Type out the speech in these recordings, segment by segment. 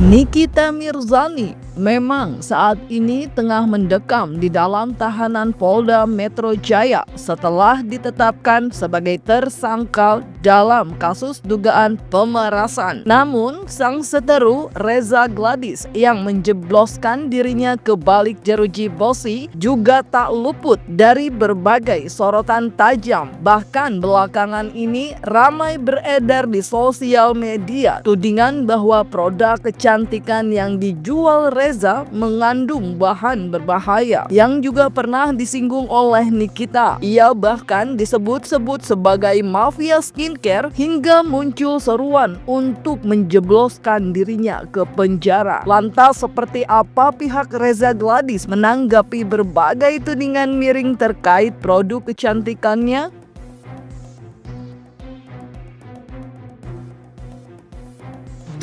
Nikita Mirzani memang saat ini tengah mendekam di dalam tahanan Polda Metro Jaya setelah ditetapkan sebagai tersangka dalam kasus dugaan pemerasan. Namun, sang seteru Reza Gladys yang menjebloskan dirinya ke balik jeruji besi juga tak luput dari berbagai sorotan tajam. Bahkan belakangan ini ramai beredar di sosial media tudingan bahwa produk kecantikan yang dijual Reza mengandung bahan berbahaya yang juga pernah disinggung oleh Nikita. Ia bahkan disebut-sebut sebagai mafia skincare hingga muncul seruan untuk menjebloskan dirinya ke penjara. Lantas seperti apa pihak Reza Gladys menanggapi berbagai tudingan miring terkait produk kecantikannya?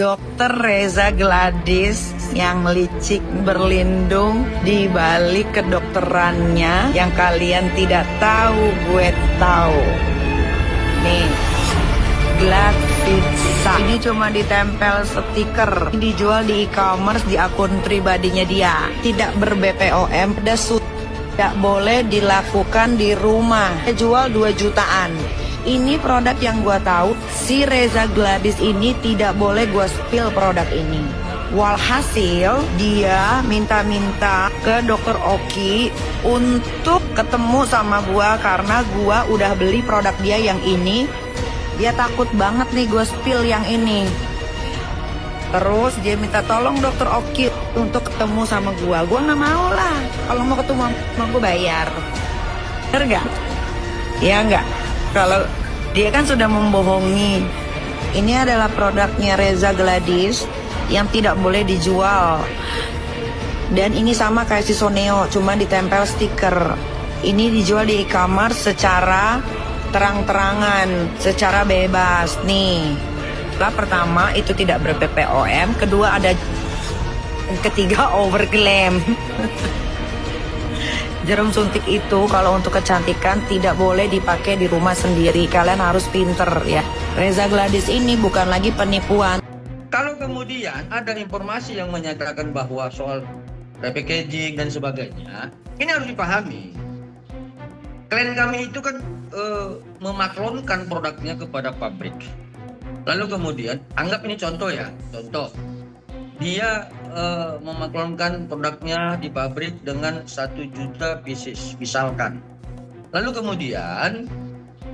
Dokter Reza Gladys yang licik berlindung di balik kedokterannya yang kalian tidak tahu, gue tahu. Nih, Gladisa. Ini cuma ditempel stiker. Ini dijual di e-commerce di akun pribadinya dia. Tidak ber-BPOM, tidak boleh dilakukan di rumah. Dia jual 2 jutaan. Ini produk yang gua tahu, si Reza Gladys ini tidak boleh gua spill produk ini. Walhasil dia minta-minta ke Dokter Oki untuk ketemu sama gua karena gua udah beli produk dia yang ini. Dia takut banget nih gua spill yang ini. Terus dia minta tolong Dokter Oki untuk ketemu sama gua. Gua nggak mau lah. Kalau mau ketemu sama gua bayar. Bener nggak? Ya nggak? Kalau dia kan sudah membohongi. Ini adalah produknya Reza Gladys yang tidak boleh dijual. Dan ini sama kayak si Soneo, cuma ditempel stiker. Ini dijual di e-commerce secara terang-terangan, secara bebas. Nih, pertama itu tidak ber-BPOM, kedua ada, ketiga overclaim. Jarum suntik itu kalau untuk kecantikan tidak boleh dipakai di rumah sendiri. Kalian harus pinter ya. Reza Gladys ini bukan lagi penipuan. Kalau kemudian ada informasi yang menyatakan bahwa soal repackaging dan sebagainya, ini harus dipahami. Klien kami itu kan memaklonkan produknya kepada pabrik. Lalu kemudian, anggap ini contoh ya, contoh. Dia memaklonkan produknya di pabrik dengan 1 juta pieces misalkan. Lalu kemudian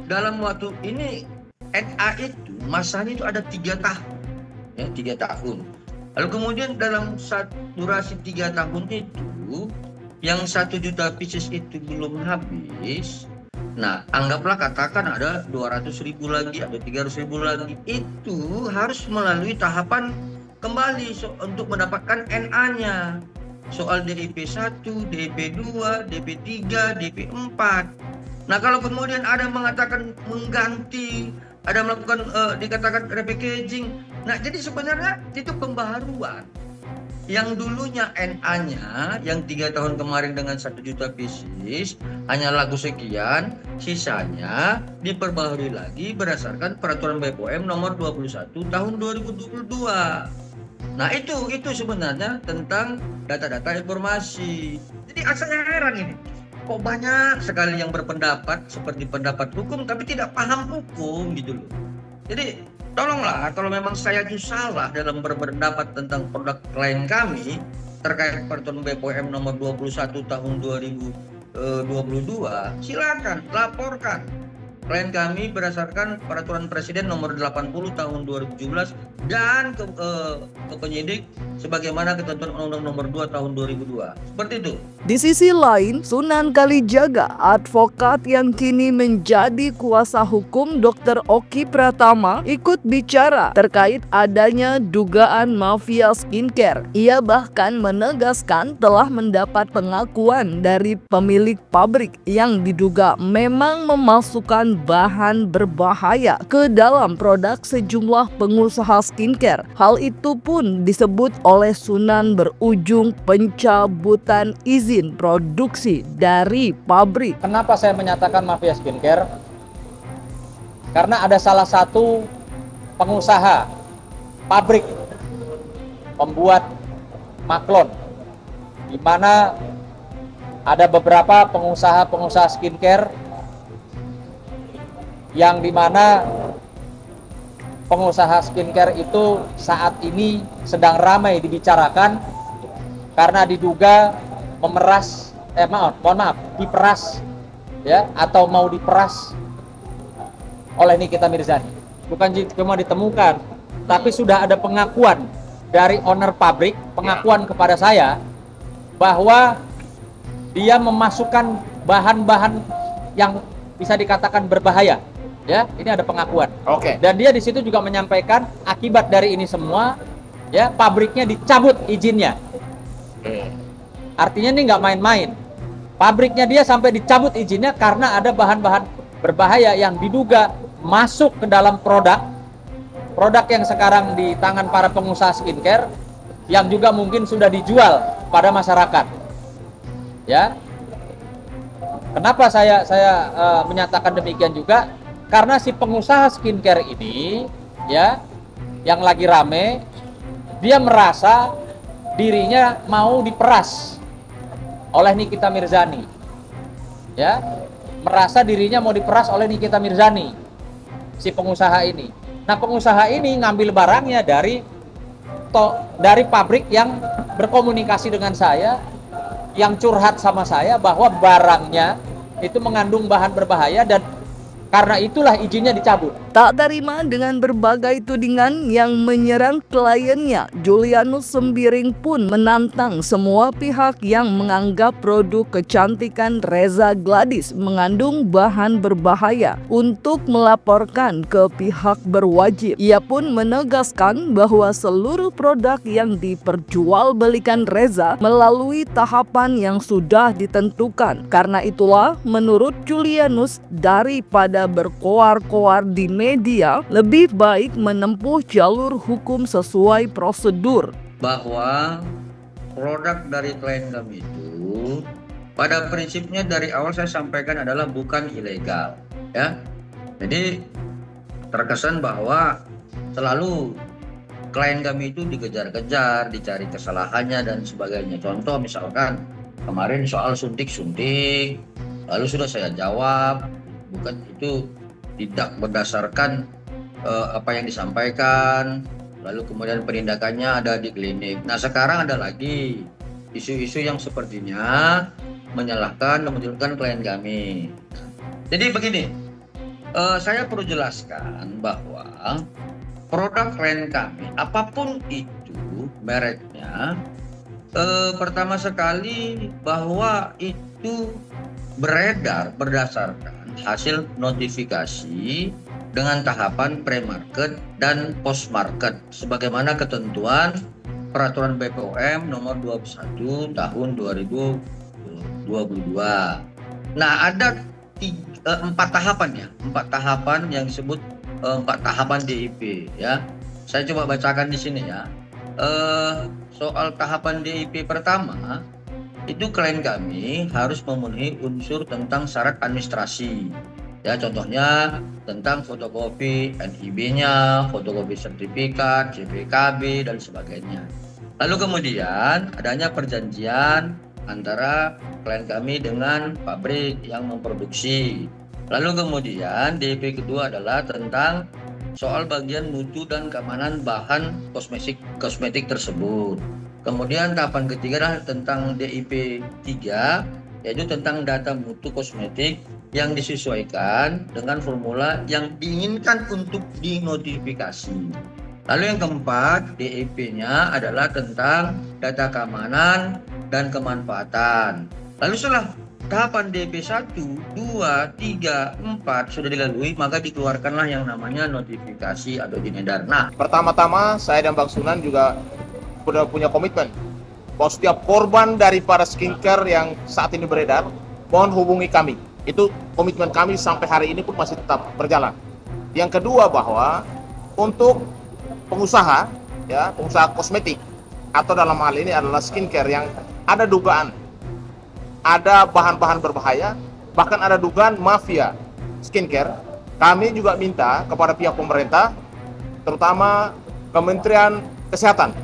dalam waktu ini NA itu masanya itu ada 3 tahun ya, 3 tahun. Lalu kemudian dalam durasi 3 tahun itu yang 1 juta pieces itu belum habis. Nah, anggaplah katakan ada 200.000 lagi, ada 300.000 lagi. Itu harus melalui tahapan kembali untuk mendapatkan NA-nya. Soal DIP 1, DIP 2, DP 3, DP 4. Nah, kalau kemudian ada mengatakan mengganti, ada melakukan dikatakan repackaging. Nah, jadi sebenarnya itu pembaharuan. Yang dulunya NA-nya yang 3 tahun kemarin dengan 1 juta pieces hanya laku sekian, sisanya diperbaharui lagi berdasarkan peraturan BPOM nomor 21 tahun 2022. Nah, itu sebenarnya tentang data-data informasi. Jadi saya heran ini, kok banyak sekali yang berpendapat seperti pendapat hukum tapi tidak paham hukum gitu loh. Jadi tolonglah, kalau memang saya itu salah dalam berpendapat tentang produk klien kami terkait peraturan BPOM nomor 21 tahun 2022, silakan laporkan klien kami berdasarkan peraturan presiden nomor 80 tahun 2017 dan ke penyidik sebagaimana ketentuan Undang-Undang nomor 2 tahun 2002. Seperti itu. Di sisi lain, Sunan Kalijaga, advokat yang kini menjadi kuasa hukum Dr. Oki Pratama, ikut bicara terkait adanya dugaan mafia skincare. Ia bahkan menegaskan telah mendapat pengakuan dari pemilik pabrik yang diduga memang memasukkan bahan berbahaya ke dalam produk sejumlah pengusaha skincare. Hal itu pun disebut oleh Sunan berujung pencabutan izin produksi dari pabrik. Kenapa saya menyatakan mafia skincare? Karena ada salah satu pengusaha pabrik membuat maklon, di mana ada beberapa pengusaha skincare yang dimana pengusaha skincare itu saat ini sedang ramai dibicarakan karena diduga diperas ya, atau mau diperas oleh Nikita Mirzani. Bukan cuma ditemukan, tapi sudah ada pengakuan dari owner pabrik, pengakuan kepada saya bahwa dia memasukkan bahan-bahan yang bisa dikatakan berbahaya. Ya, ini ada pengakuan. Oke. Dan dia di situ juga menyampaikan akibat dari ini semua, ya, pabriknya dicabut izinnya. Artinya ini nggak main-main. Pabriknya dia sampai dicabut izinnya karena ada bahan-bahan berbahaya yang diduga masuk ke dalam produk yang sekarang di tangan para pengusaha skincare, yang juga mungkin sudah dijual pada masyarakat. Ya. Kenapa saya menyatakan demikian juga? Karena si pengusaha skincare ini, ya, yang lagi rame, dia merasa dirinya mau diperas oleh Nikita Mirzani, ya, merasa dirinya mau diperas oleh Nikita Mirzani, si pengusaha ini. Nah, pengusaha ini ngambil barangnya dari pabrik yang berkomunikasi dengan saya, yang curhat sama saya bahwa barangnya itu mengandung bahan berbahaya dan karena itulah izinnya dicabut. Tak terima dengan berbagai tudingan yang menyerang kliennya, Julianus Sembiring pun menantang semua pihak yang menganggap produk kecantikan Reza Gladys mengandung bahan berbahaya untuk melaporkan ke pihak berwajib. Ia pun menegaskan bahwa seluruh produk yang diperjualbelikan Reza melalui tahapan yang sudah ditentukan. Karena itulah, menurut Julianus, daripada berkoar-koar di media, lebih baik menempuh jalur hukum sesuai prosedur. Bahwa produk dari klien kami itu pada prinsipnya dari awal saya sampaikan adalah bukan ilegal, ya. Jadi terkesan bahwa selalu klien kami itu dikejar-kejar, dicari kesalahannya dan sebagainya. Contoh misalkan kemarin soal suntik-suntik, lalu sudah saya jawab, bukan itu tidak berdasarkan apa yang disampaikan, lalu kemudian penindakannya ada di klinik. Nah, sekarang ada lagi isu-isu yang sepertinya menyalahkan dan menunjukkan klien kami. Jadi begini, saya perlu jelaskan bahwa produk klien kami apapun itu mereknya, pertama sekali bahwa itu beredar berdasarkan hasil notifikasi dengan tahapan pre-market dan post-market sebagaimana ketentuan Peraturan BPOM nomor 21 tahun 2022. Nah, ada 4 tahapan ya, 4 tahapan yang disebut 4 tahapan DIP ya. Saya coba bacakan di sini ya. Soal tahapan DIP pertama, itu klien kami harus memenuhi unsur tentang syarat administrasi. Ya, contohnya tentang fotokopi NIB-nya, fotokopi sertifikat, CPKB dan sebagainya. Lalu kemudian adanya perjanjian antara klien kami dengan pabrik yang memproduksi. Lalu kemudian DIP kedua adalah tentang soal bagian mutu dan keamanan bahan kosmetik tersebut. Kemudian tahapan ketiga adalah tentang DIP 3, yaitu tentang data mutu kosmetik yang disesuaikan dengan formula yang diinginkan untuk dinotifikasi. Lalu yang keempat, DIP-nya adalah tentang data keamanan dan kemanfaatan. Lalu setelah tahapan DIP 1, 2, 3, 4 sudah dilalui, maka dikeluarkanlah yang namanya notifikasi atau dinedar. Nah, pertama-tama saya dan Bang Sunan juga sudah punya komitmen bahwa setiap korban dari para skincare yang saat ini beredar, mohon hubungi kami. Itu komitmen kami sampai hari ini pun masih tetap berjalan. Yang kedua, bahwa untuk pengusaha, ya, pengusaha kosmetik atau dalam hal ini adalah skincare yang ada dugaan ada bahan-bahan berbahaya, bahkan ada dugaan mafia skincare, kami juga minta kepada pihak pemerintah, terutama Kementerian Kesehatan,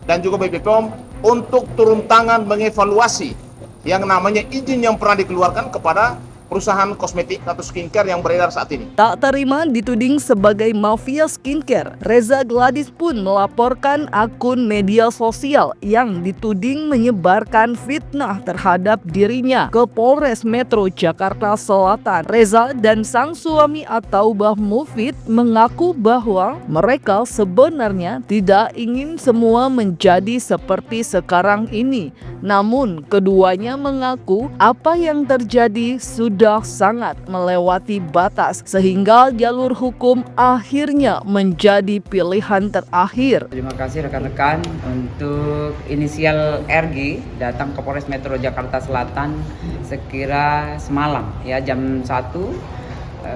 dan juga BPOM untuk turun tangan mengevaluasi yang namanya izin yang pernah dikeluarkan kepada perusahaan kosmetik atau skincare yang beredar saat ini. Tak terima dituding sebagai mafia skincare, Reza Gladys pun melaporkan akun media sosial yang dituding menyebarkan fitnah terhadap dirinya ke Polres Metro Jakarta Selatan. Reza dan sang suami At-Taubah Mufid mengaku bahwa mereka sebenarnya tidak ingin semua menjadi seperti sekarang ini. Namun keduanya mengaku apa yang terjadi sudah sangat melewati batas sehingga jalur hukum akhirnya menjadi pilihan terakhir. Terima kasih rekan-rekan untuk inisial RG datang ke Polres Metro Jakarta Selatan sekira semalam ya jam 1,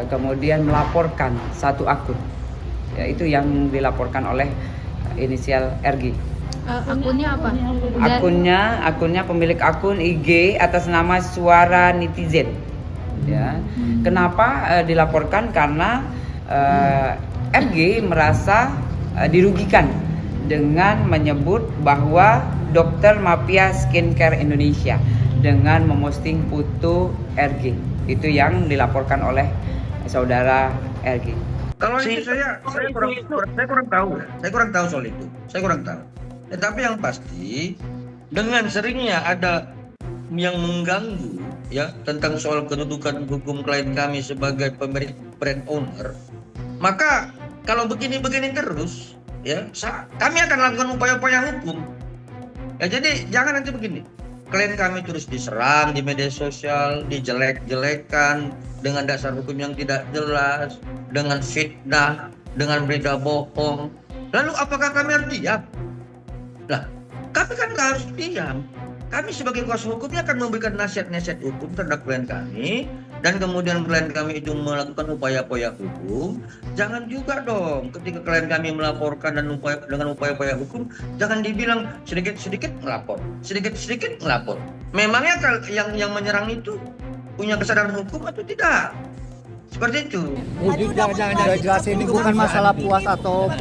kemudian melaporkan satu akun. Ya, itu yang dilaporkan oleh inisial RG. Akunnya apa? Akunnya pemilik akun IG atas nama Suara Netizen. Ya, kenapa dilaporkan? Karena RG merasa dirugikan dengan menyebut bahwa dokter mafia skincare Indonesia dengan memosting foto RG. Itu yang dilaporkan oleh saudara RG. Kalau itu saya kurang tahu soal itu. Saya kurang tahu. Tetapi yang pasti dengan seringnya ada yang mengganggu ya tentang soal kedudukan hukum klien kami sebagai pemilik brand owner, maka kalau begini terus ya kami akan lakukan upaya-upaya hukum ya. Jadi jangan nanti begini, klien kami terus diserang di media sosial, dijelek-jelekan dengan dasar hukum yang tidak jelas, dengan fitnah, dengan berita bohong. Lalu apakah kami harus diam? Nah, kami kan nggak harus diam. Kami sebagai kuasa hukumnya akan memberikan nasihat-nasihat hukum terhadap klien kami, dan kemudian klien kami itu melakukan upaya-upaya hukum. Jangan juga dong ketika klien kami melaporkan dan dengan upaya-upaya hukum, jangan dibilang sedikit-sedikit melapor, sedikit-sedikit melapor. Memangnya yang menyerang itu punya kesadaran hukum atau tidak? Seperti itu. Jangan jelasin, ini bukan masalah puas atau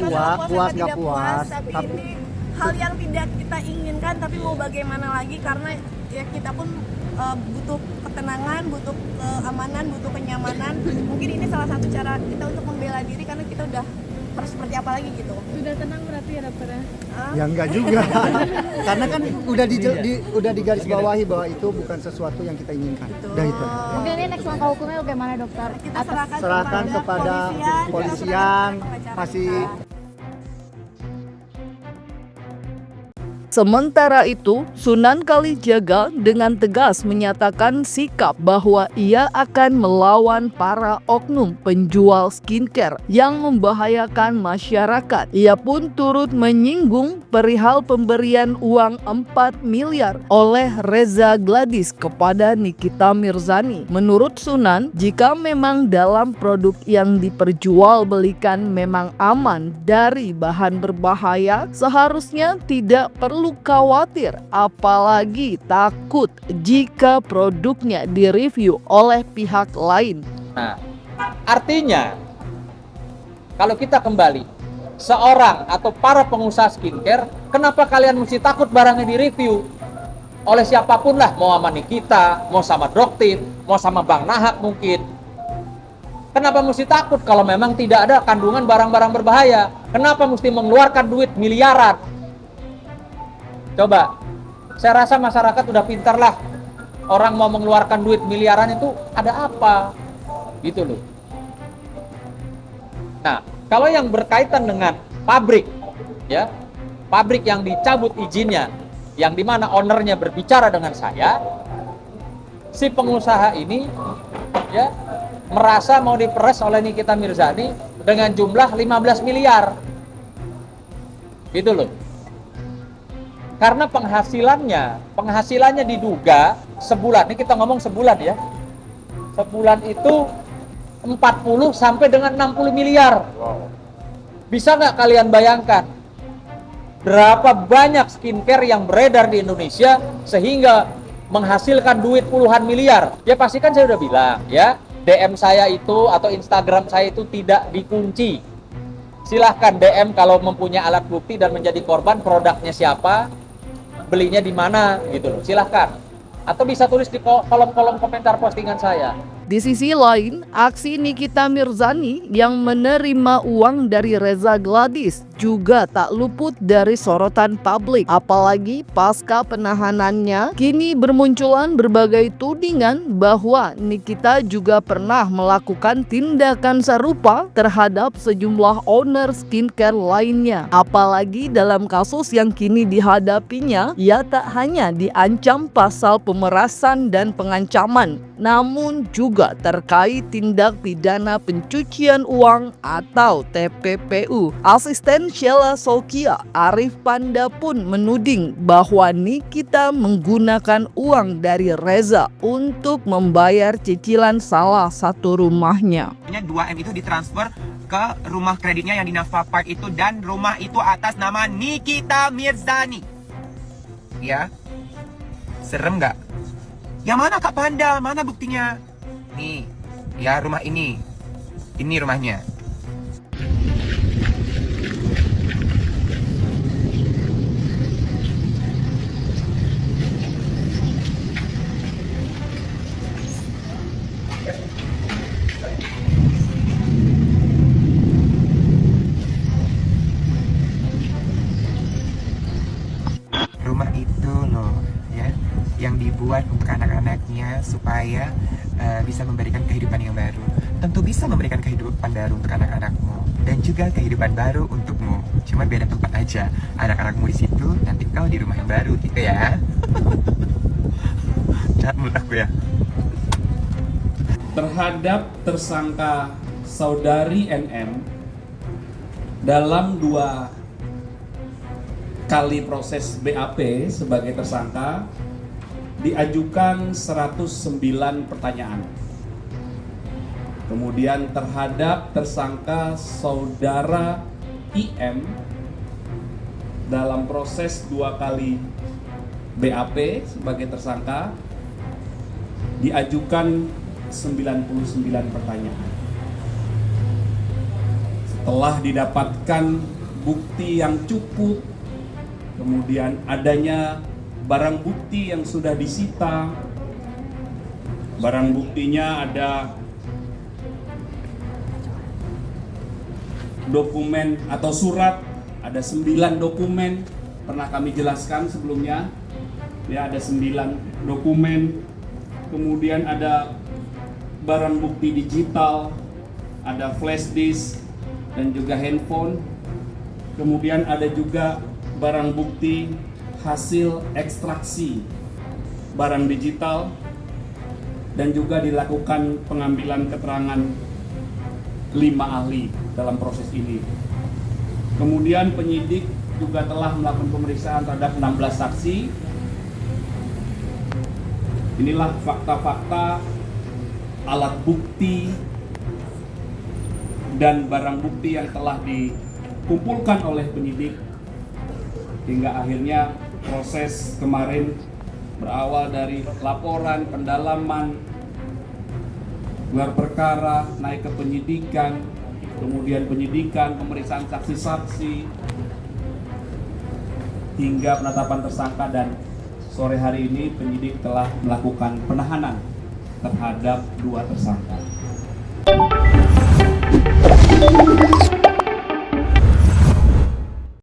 puas nggak puas, tapi hal yang tidak kita inginkan, tapi mau bagaimana lagi, karena ya kita pun butuh ketenangan, butuh keamanan, butuh kenyamanan. Mungkin ini salah satu cara kita untuk membela diri, karena kita udah harus seperti apa lagi gitu. Sudah tenang berarti ya dokternya? Ya enggak juga. Karena kan udah digarisbawahi bahwa itu bukan sesuatu yang kita inginkan. Udah itu. Mungkin ini next langkah hukumnya bagaimana dokter? Kita Serahkan kepada polisian, masih. Sementara itu, Sunan Kalijaga dengan tegas menyatakan sikap bahwa ia akan melawan para oknum penjual skincare yang membahayakan masyarakat. Ia pun turut menyinggung perihal pemberian uang 4 miliar oleh Reza Gladys kepada Nikita Mirzani. Menurut Sunan, jika memang dalam produk yang diperjualbelikan memang aman dari bahan berbahaya, seharusnya tidak perlu khawatir, apalagi takut jika produknya direview oleh pihak lain. Nah, artinya kalau kita kembali, seorang atau para pengusaha skincare, kenapa kalian mesti takut barangnya direview oleh siapapun lah, mau sama Nikita, mau sama Doktif, mau sama Bang Nahak mungkin. Kenapa mesti takut kalau memang tidak ada kandungan barang-barang berbahaya? Kenapa mesti mengeluarkan duit miliaran? Coba, saya rasa masyarakat udah pintar lah. Orang mau mengeluarkan duit miliaran itu ada apa? Gitu loh. Nah, kalau yang berkaitan dengan pabrik, ya, pabrik yang dicabut izinnya, yang dimana ownernya berbicara dengan saya, si pengusaha ini, ya, merasa mau diperes oleh Nikita Mirzani dengan jumlah 15 miliar. Gitu loh. Karena penghasilannya diduga sebulan, ini kita ngomong sebulan ya, sebulan itu 40 sampai dengan 60 miliar. Bisa nggak kalian bayangkan berapa banyak skincare yang beredar di Indonesia sehingga menghasilkan duit puluhan miliar? Ya pasti kan saya udah bilang ya, DM saya itu atau Instagram saya itu tidak dikunci. Silahkan DM kalau mempunyai alat bukti dan menjadi korban, produknya siapa, belinya di mana gitu loh. Silahkan. Atau bisa tulis di kolom-kolom komentar postingan saya. Di sisi lain, aksi Nikita Mirzani yang menerima uang dari Reza Gladys juga tak luput dari sorotan publik. Apalagi pasca penahanannya, kini bermunculan berbagai tudingan bahwa Nikita juga pernah melakukan tindakan serupa terhadap sejumlah owner skincare lainnya. Apalagi dalam kasus yang kini dihadapinya, ia tak hanya diancam pasal pemerasan dan pengancaman, namun juga terkait tindak pidana pencucian uang atau TPPU. Asisten Sheila Sokia, Arif Panda pun menuding bahwa Nikita menggunakan uang dari Reza untuk membayar cicilan salah satu rumahnya. 2M itu ditransfer ke rumah kreditnya yang di Nafa Park itu, dan rumah itu atas nama Nikita Mirzani. Ya, serem nggak? Yang mana Kak Panda? Mana buktinya? Nih, ya rumah ini. Ini rumahnya. Rumah itu loh, ya, yang dibuat untuk anak-anaknya supaya bisa memberikan kehidupan yang baru. Tentu bisa memberikan kehidupan baru untuk anak-anakmu dan juga kehidupan baru untukmu. Cuma beda tempat aja. Anak-anakmu di situ, nanti kau di rumah yang baru gitu ya. Jahat menurut aku ya. Terhadap tersangka saudari NM dalam 2 kali proses BAP sebagai tersangka diajukan 109 pertanyaan. Kemudian terhadap tersangka saudara IM dalam proses 2 kali BAP sebagai tersangka diajukan 99 pertanyaan. Setelah didapatkan bukti yang cukup, kemudian adanya barang bukti yang sudah disita. Barang buktinya ada dokumen atau surat, ada 9 dokumen, pernah kami jelaskan sebelumnya. Ya, ada 9 dokumen. Kemudian ada barang bukti digital, ada flash disk dan juga handphone. Kemudian ada juga barang bukti hasil ekstraksi barang digital, dan juga dilakukan pengambilan keterangan 5 ahli dalam proses ini. Kemudian penyidik juga telah melakukan pemeriksaan terhadap 16 saksi. Inilah fakta-fakta, alat bukti, dan barang bukti yang telah dikumpulkan oleh penyidik hingga akhirnya proses kemarin berawal dari laporan, pendalaman, gelar perkara, naik ke penyidikan, kemudian penyidikan, pemeriksaan saksi-saksi, hingga penetapan tersangka, dan sore hari ini penyidik telah melakukan penahanan terhadap 2 tersangka.